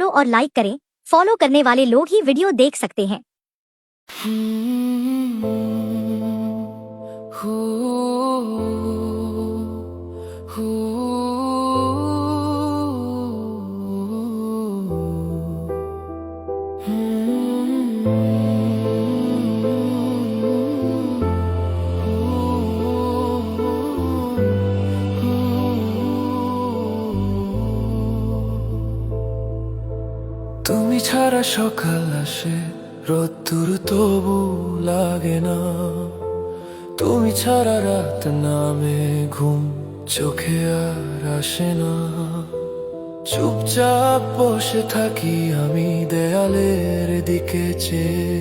Follow और like करें। Follow करने वाले लोग ही वीडियो देख सकते हैं। তুমি ছাড়া সকাল আসে, রোদ্দুর তবু লাগে না। তুমি ছাড়া রাত নামে, ঘুম চোখে আর আসে না। চুপচাপ বসে থাকি আমি দেয়ালের দিকে চেয়ে,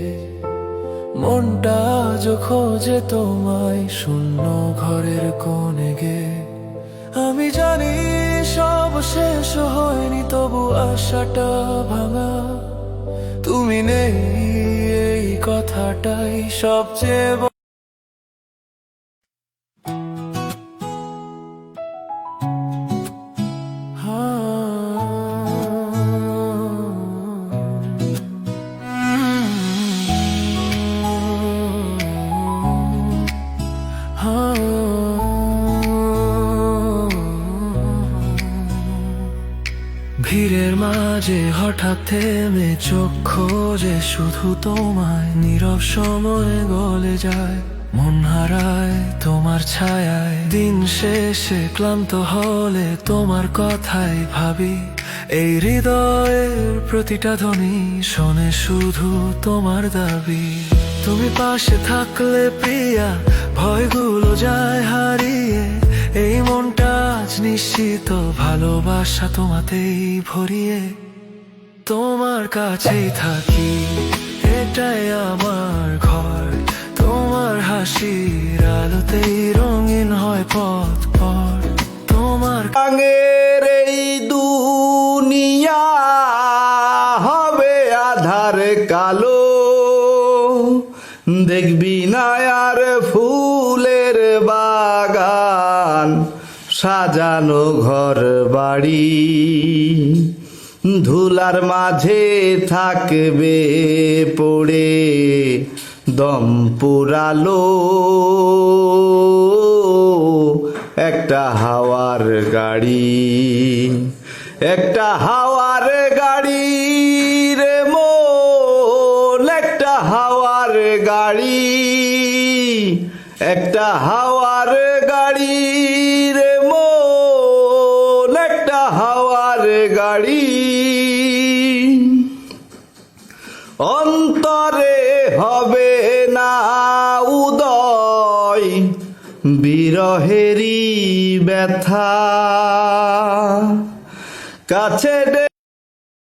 মনটা আজ খোঁজে তোমায় শূন্য ঘরের কোণে গে। আমি জানি সব শেষ হয়নি, তবু আশাটা ভাঙা। তুমি নেই এই কথাটাই সবচেয়ে ভিড়ের মাঝে হঠাৎ থেমে চোখ খোঁজে শুধু তোমায়। নীরব সময় গলে যায়, মন হারায় তোমার ছায়ায়। দিন শেষে ক্লান্ত হলে তোমার কথাই ভাবি। এই হৃদয়ের প্রতিটা ধ্বনি শোনে শুধু তোমার দাবি। তুমি পাশে থাকলে প্রিয়া, ভয়গুলো যায় হারিয়ে। এই মনটা আজ নিশ্চিত, ভালোবাসা তোমাতেই ভরিয়ে। তোমার কাছেই থাকি, এটাই আমার ঘর। তোমার হাসির আলোতেই রঙিন হয় পথ পর। তোমার রঙের এই দুনিয়া হবে আধার কালো, দেখবি না আর ফুলের বাগান, সাজানো ঘর বাড়ি। ধুলার মাঝে থাকবে পড়ে দম পুরালো একটা হাওয়ার গাড়ি। একটা হাওয়ার গাড়ি রে মন, একটা হাওয়ার গাড়ি। একটা হাওয়ার গাড়ি রে মন, একটা হাওয়ার গাড়ি। অন্তরে হবে না উদয় বিরহেরই ব্যথা, কাছে